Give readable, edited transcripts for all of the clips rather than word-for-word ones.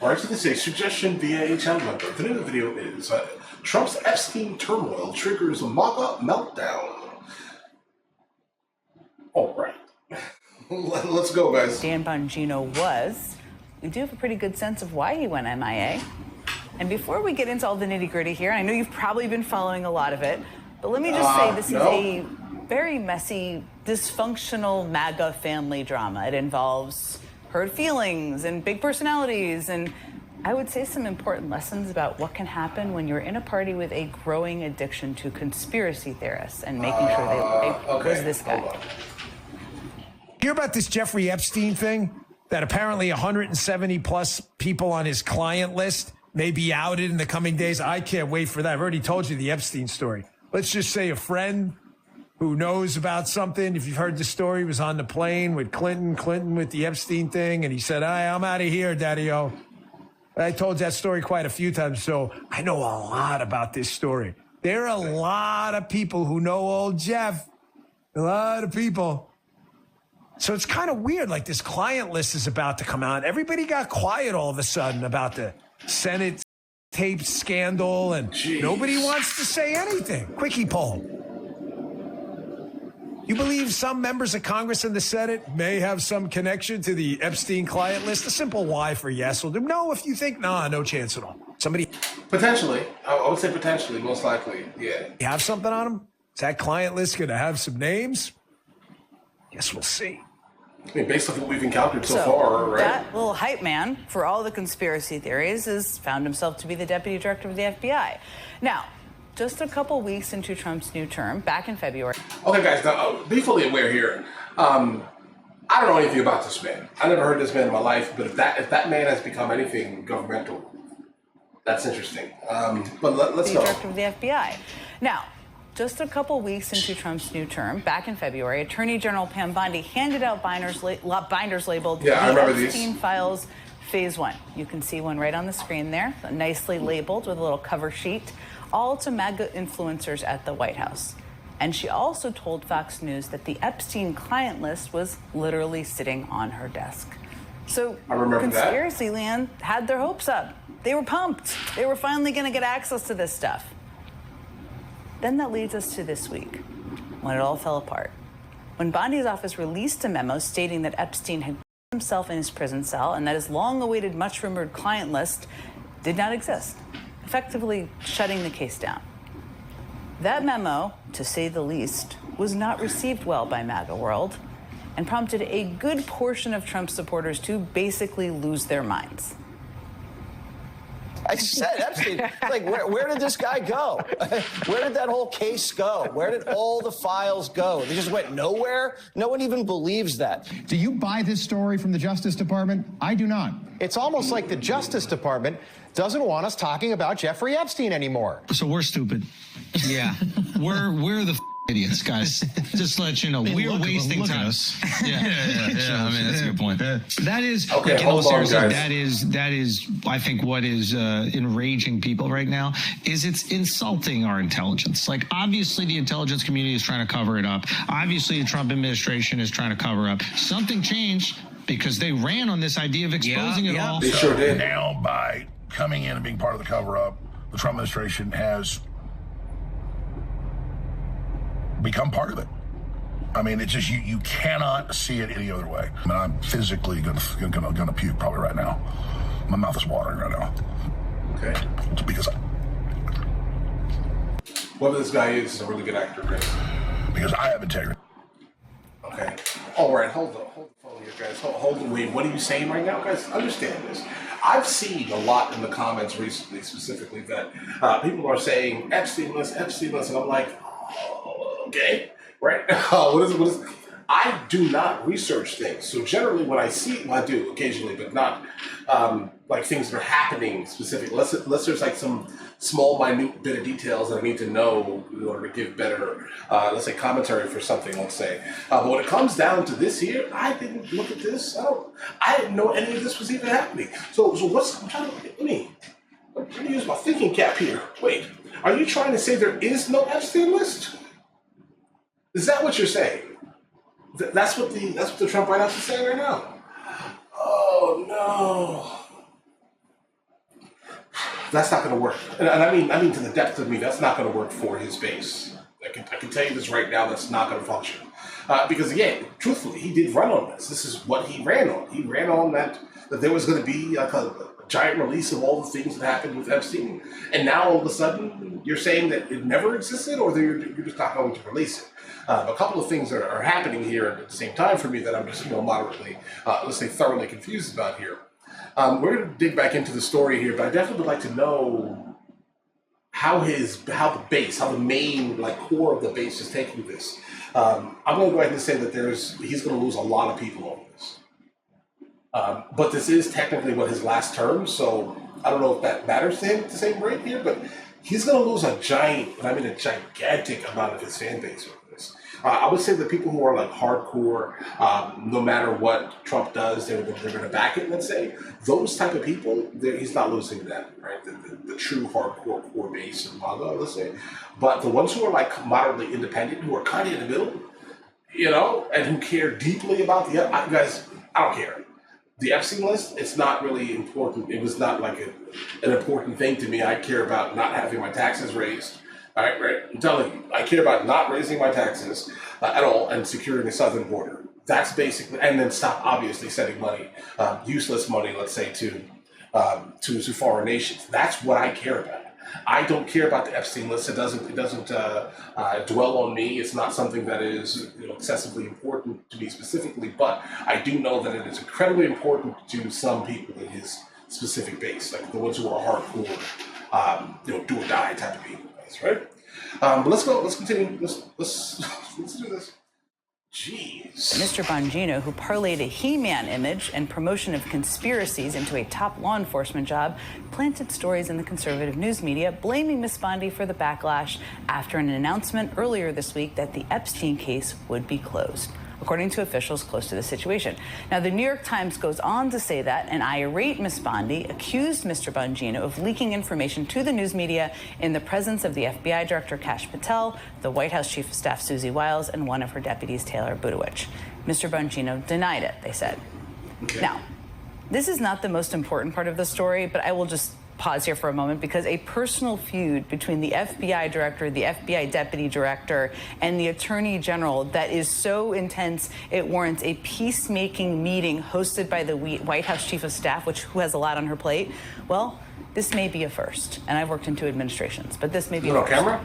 All right, so this is a suggestion via a channel member. The name of the video is Trump's Epstein turmoil triggers MAGA meltdown. All right. Let's go, guys. Dan Bongino was. We do have a pretty good sense of why he went MIA. And before we get into all the nitty-gritty here, I know you've probably been following a lot of it, but let me just say this is a very messy, dysfunctional MAGA family drama. It involves hurt feelings and big personalities, and I would say some important lessons about what can happen when you're in a party with a growing addiction to conspiracy theorists and making sure they was this guy. Hear about this Jeffrey Epstein thing? That apparently 170 plus people on his client list may be outed in the coming days. I can't wait for that. I've already told you the Epstein story. Let's just say a friend who knows about something, if you've heard the story, was on the plane with Clinton with the Epstein thing, and he said, I'm out of here, Daddy-O. I told that story quite a few times, so I know a lot about this story. There are a lot of people who know old Jeff. A lot of people. So it's kind of weird, like this client list is about to come out. Everybody got quiet all of a sudden about the Senate tape scandal, and nobody wants to say anything. Quickie poll. You believe some members of Congress and the Senate may have some connection to the Epstein client list? A simple Y for yes will do. No, if you think, nah, no chance at all. Somebody... Potentially. I would say potentially, most likely, yeah. You have something on them? Is that client list going to have some names? Guess we'll see. I mean, based on what we've encountered so far, right? That little hype man for all the conspiracy theories has found himself to be the deputy director of the FBI. Now, just a couple weeks into Trump's new term, back in February. Okay, guys, now be fully aware here. I don't know anything about this man. I never heard this man in my life, but if that man has become anything governmental, that's interesting. But let's go. Director of the FBI. Now, just a couple weeks into Trump's new term, back in February, Attorney General Pam Bondi handed out binders labeled the Epstein Files Phase 1. You can see one right on the screen there, nicely labeled with a little cover sheet, all to MAGA influencers at the White House. And she also told Fox News that the Epstein client list was literally sitting on her desk. So conspiracy land had their hopes up. They were pumped. They were finally going to get access to this stuff. Then that leads us to this week, when it all fell apart. When Bondi's office released a memo stating that Epstein had himself in his prison cell and that his long-awaited, much-rumored client list did not exist, effectively shutting the case down. That memo, to say the least, was not received well by MAGA world and prompted a good portion of Trump supporters to basically lose their minds. I said Epstein. Like, where did this guy go? Where did that whole case go? Where did all the files go? They just went nowhere? No one even believes that. Do you buy this story from the Justice Department? I do not. It's almost like the Justice Department doesn't want us talking about Jeffrey Epstein anymore. So we're stupid. Yeah. we're the idiots, guys. Just to let you know, we're wasting time. Yeah. I mean, that's a good point. That is, okay, like, in all seriousness, guys. that is, I think, what is enraging people right now is it's insulting our intelligence. Like, obviously, the intelligence community is trying to cover it up. Obviously, the Trump administration is trying to cover up. Something changed because they ran on this idea of exposing it all. They sure did. Now, by coming in and being part of the cover-up, the Trump administration has become part of it. I mean, it's just you cannot see it any other way. I mean, I'm physically gonna puke probably right now. My mouth is watering right now. Okay. It's because whoever this guy is a really good actor, Chris. Because I have integrity. Okay. All right. Hold the phone here, guys. Hold the wait. What are you saying right now, guys? Understand this. I've seen a lot in the comments recently, specifically, that people are saying Epstein list, and I'm like, oh, okay, right? What is? I do not research things. So generally, when I see, well, I do occasionally, but not like things that are happening specifically. Unless there's like some small, minute bit of details that I need to know in order to give better, let's say, commentary for something. Let's say, but when it comes down to this here, I didn't look at this. I didn't know any of this was even happening. So what's? I'm trying to let me use my thinking cap here. Wait, are you trying to say there is no Epstein list? Is that what you're saying? That's what the Trump White House is saying right now. Oh no. That's not going to work. And I mean to the depth of me, that's not going to work for his base. I can tell you this right now, that's not going to function. Because again, truthfully, he did run on this. This is what he ran on. He ran on that there was going to be a giant release of all the things that happened with Epstein. And now all of a sudden, you're saying that it never existed, or that you're just not going to release it. A couple of things are happening here at the same time for me that I'm just moderately, let's say, thoroughly confused about here. We're going to dig back into the story here, but I definitely would like to know how the main core of the base is taking this. I'm going to go ahead and say that he's going to lose a lot of people over this. But this is technically his last term, so I don't know if that matters to him at the same rate here, but he's going to lose a gigantic amount of his fan base over this. I would say that people who are hardcore, no matter what Trump does, they're going to back it, let's say. Those type of people, he's not losing them, right? The true hardcore core base of MAGA, let's say. But the ones who are moderately independent, who are kind of in the middle, and who care deeply about I don't care. The Epstein list, it's not really important. It was not an important thing to me. I care about not having my taxes raised. All right, right? I'm telling you, I care about not raising my taxes at all and securing the southern border. That's basically, and then stop obviously sending money, useless money, let's say, to foreign nations. That's what I care about. I don't care about the Epstein list. It doesn't dwell on me. It's not something that is excessively important to me specifically, but I do know that it is incredibly important to some people in his specific base, like the ones who are hardcore, do or die type of people, right? But let's go. Let's continue. Let's do this. Jeez. Mr. Bongino, who parlayed a He-Man image and promotion of conspiracies into a top law enforcement job, planted stories in the conservative news media blaming Ms. Bondi for the backlash after an announcement earlier this week that the Epstein case would be closed, according to officials close to the situation. Now, the New York Times goes on to say that an irate Ms. Bondi accused Mr. Bongino of leaking information to the news media in the presence of the FBI Director Kash Patel, the White House Chief of Staff Susie Wiles, and one of her deputies, Taylor Budowich. Mr. Bongino denied it, they said. Okay. Now, this is not the most important part of the story, but I will just pause here for a moment because a personal feud between the FBI director, the FBI deputy director, and the attorney general that is so intense it warrants a peacemaking meeting hosted by the White House chief of staff, who has a lot on her plate. Well, this may be a first, and I've worked in 2 administrations, but this may be a first. Camera?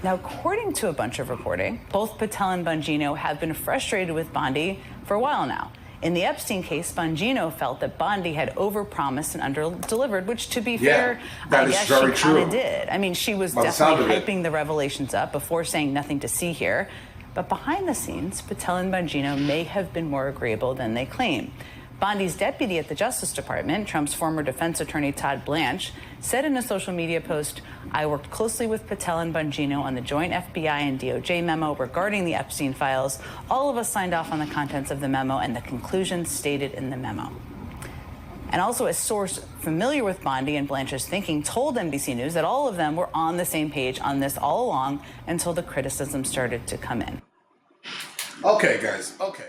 Now, according to a bunch of reporting, both Patel and Bongino have been frustrated with Bondi for a while now. In the Epstein case, Bongino felt that Bondi had overpromised and underdelivered, which, to be fair, I guess she kind of did. I mean, she was definitely hyping the revelations up before saying nothing to see here. But behind the scenes, Patel and Bongino may have been more agreeable than they claim. Bondi's deputy at the Justice Department, Trump's former defense attorney Todd Blanche, said in a social media post, "I worked closely with Patel and Bongino on the joint FBI and DOJ memo regarding the Epstein files. All of us signed off on the contents of the memo and the conclusions stated in the memo." And also, a source familiar with Bondi and Blanche's thinking told NBC News that all of them were on the same page on this all along until the criticism started to come in. Okay, guys. Okay.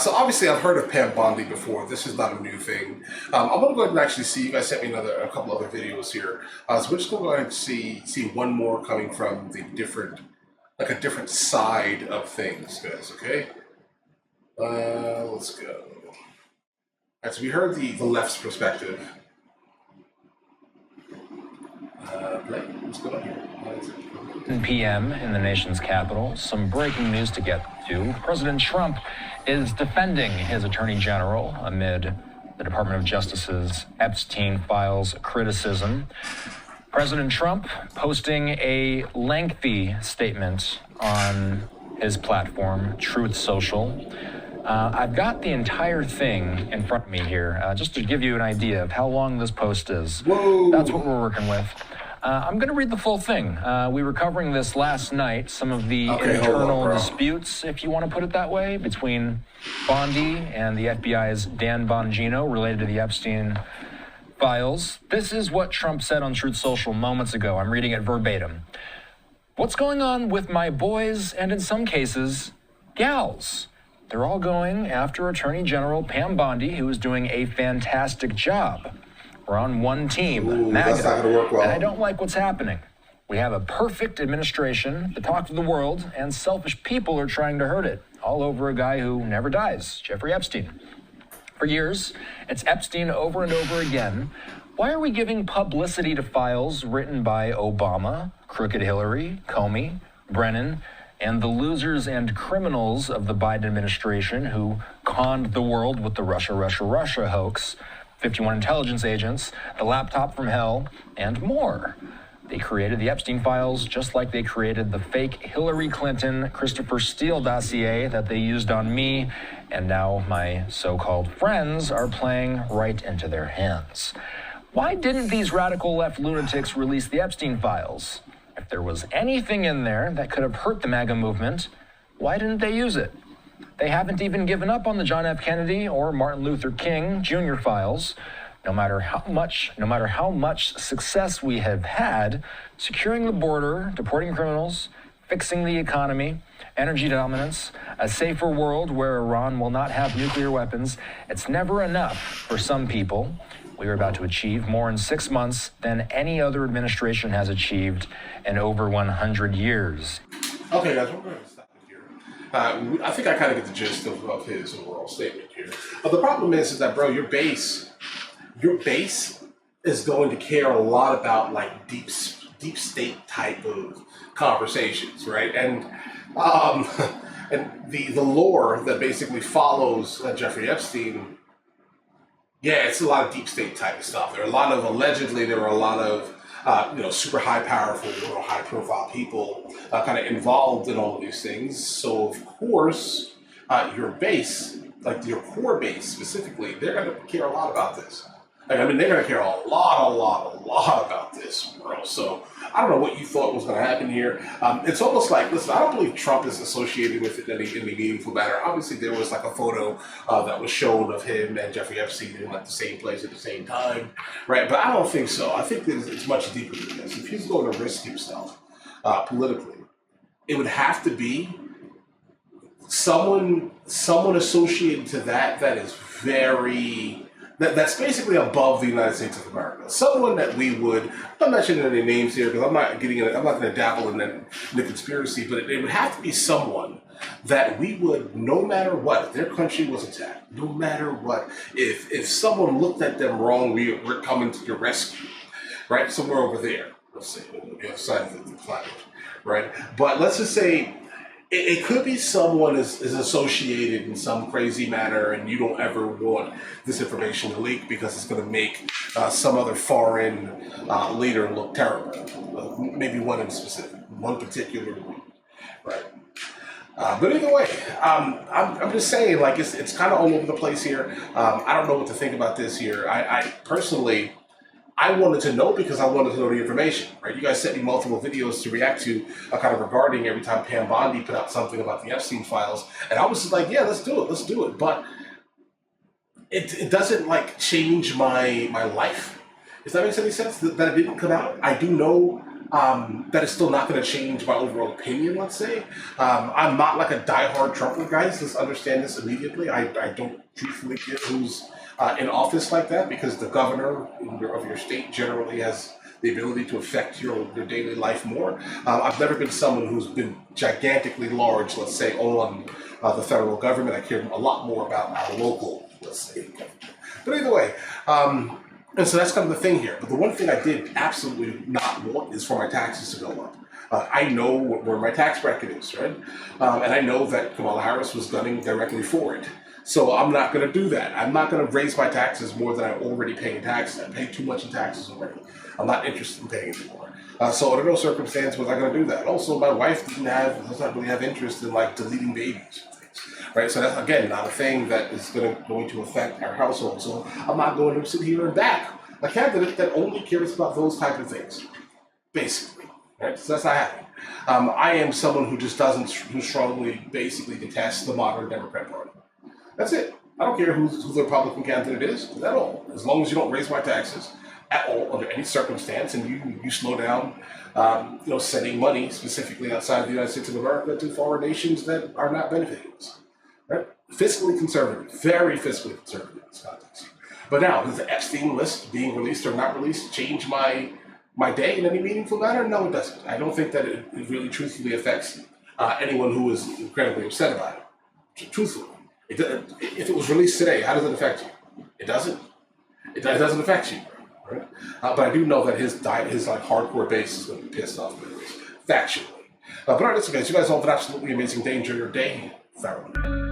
So obviously I've heard of Pam Bondi before. This is not a new thing. I'm going to go ahead and actually see. You guys sent me a couple other videos here. So we're just going to go ahead and see one more coming from a different side of things, guys. Okay. Let's go. All right, so we heard the left's perspective. What's going on here? 10 p.m. in the nation's capital. Some breaking news to get to. President Trump is defending his attorney general amid the Department of Justice's Epstein files criticism. President Trump posting a lengthy statement on his platform, Truth Social. I've got the entire thing in front of me here, just to give you an idea of how long this post is. Whoa. That's what we're working with. I'm going to read the full thing. We were covering this last night, some of the internal disputes, if you want to put it that way, between Bondi and the FBI's Dan Bongino related to the Epstein files. This is what Trump said on Truth Social moments ago. I'm reading it verbatim. "What's going on with my boys and, in some cases, gals? They're all going after Attorney General Pam Bondi, who is doing a fantastic job. We're on one team, Ooh, MAGA. that's not gonna work well. And I don't like what's happening. We have a perfect administration, the talk of the world, and selfish people are trying to hurt it, all over a guy who never dies, Jeffrey Epstein. For years, it's Epstein over and over again. Why are we giving publicity to files written by Obama, Crooked Hillary, Comey, Brennan, and the losers and criminals of the Biden administration who conned the world with the Russia hoax, 51 intelligence agents, the laptop from hell, and more? They created the Epstein files just like they created the fake Hillary Clinton, Christopher Steele dossier that they used on me, and now my so-called friends are playing right into their hands. Why didn't these radical left lunatics release the Epstein files? If there was anything in there that could have hurt the MAGA movement, why didn't they use it? They haven't even given up on the John F. Kennedy or Martin Luther King Jr. files. No matter how much success we have had securing the border, deporting criminals, fixing the economy, energy dominance, a safer world where Iran will not have nuclear weapons, it's never enough for some people. We are about to achieve more in 6 months than any other administration has achieved in over 100 years. Okay, guys, we're going to stop it here. I think I kind of get the gist of his overall statement here. But the problem is that, bro, your base is going to care a lot about like deep state type of conversations, right? And and the lore that basically follows Jeffrey Epstein, yeah, it's a lot of deep state type of stuff. There were a lot of super high powerful, high profile people kind of involved in all of these things. So of course, your base, like your core base specifically, they're going to care a lot about this. They're going to care a lot about this, bro. So I don't know what you thought was going to happen here. It's almost like, listen, I don't believe Trump is associated with it in any meaningful manner. Obviously, there was like a photo that was shown of him and Jeffrey Epstein in like the same place at the same time, right? But I don't think so. I think it's much deeper than this. If he's going to risk himself politically, it would have to be someone associated to that is very... That's basically above the United States of America. Someone that we would, I'm not mentioning any names here because I'm not going to dabble in the conspiracy, but it would have to be someone that we would, no matter what, if their country was attacked, no matter what, if someone looked at them wrong, we're coming to your rescue, right? Somewhere over there, let's say, on the other side of the planet, right? But let's just say, it could be someone is associated in some crazy manner and you don't ever want this information to leak because it's going to make some other foreign leader look terrible. Maybe one in specific, one particular one, right? But either way, I'm just saying, like, it's kind of all over the place here. I don't know what to think about this here. I personally... I wanted to know because I wanted to know the information, right? You guys sent me multiple videos to react to kind of regarding every time Pam Bondi put out something about the Epstein files. And I was just like, yeah, let's do it. But it doesn't like change my life. If that makes any sense, that it didn't come out. I do know that it's still not going to change my overall opinion, let's say. I'm not like a diehard Trumper, guys. Let's understand this immediately. I don't truthfully give who's in office like that because the governor of your state generally has the ability to affect your daily life more. I've never been someone who's been gigantically large, let's say, on the federal government. I care a lot more about our local, let's say, government. But either way, and so that's kind of the thing here. But the one thing I did absolutely not want is for my taxes to go up. I know where my tax bracket is, right? And I know that Kamala Harris was gunning directly for it. So I'm not going to do that. I'm not going to raise my taxes more than I already pay in taxes. I pay too much in taxes already. I'm not interested in paying anymore. So under no circumstance was I going to do that. Also, my wife does not really have interest in like deleting babies and things, right? So that's, again, not a thing that is going to affect our household. So I'm not going to sit here and back a candidate that only cares about those type of things, basically, right? So that's not happening. I am someone who strongly basically detests the modern Democrat Party. That's it. I don't care who the Republican candidate is at all. As long as you don't raise my taxes at all under any circumstance, and you slow down, sending money specifically outside of the United States of America to foreign nations that are not benefiting us. Right? Fiscally conservative, very fiscally conservative in this context. But now, does the Epstein list being released or not released change my day in any meaningful manner? No, it doesn't. I don't think that it really truthfully affects anyone who is incredibly upset about it. Truthfully. If it was released today, how does it affect you? It doesn't. It doesn't affect you. Right? But I do know that his like hardcore base is going to be pissed off by this, factually. But all right, listen, guys, you guys all have an absolutely amazing day. Enjoy your day thoroughly.